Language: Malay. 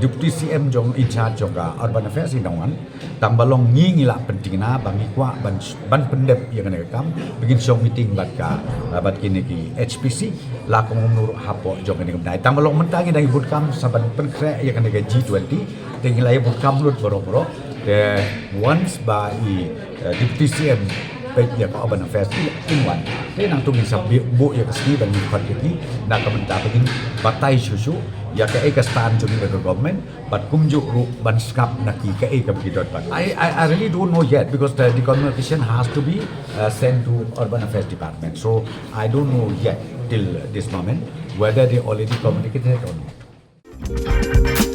Deputy CM jong in charge jong urban affairs in Dawan tang balong ngi la penting na bangi kwa ban pendep yang ne kam begin song meeting bat kini ki HPC la ko nur hapo jong ne dai tang balong mentangi dai bud kam saban penkre yang ne G20 tengi lai bud kam lut boro once by Deputy CM baik ya urban affairs in one dia nang tu bisa bu ya kesini dan bukan ini nak kementar begin batai susu ya ke stan jung the government but kumjuk ru ban skap naki ke ka begitu but I really don't know yet because the communication has to be sent to urban affairs department, so I don't know yet till this moment whether they already communicated or not.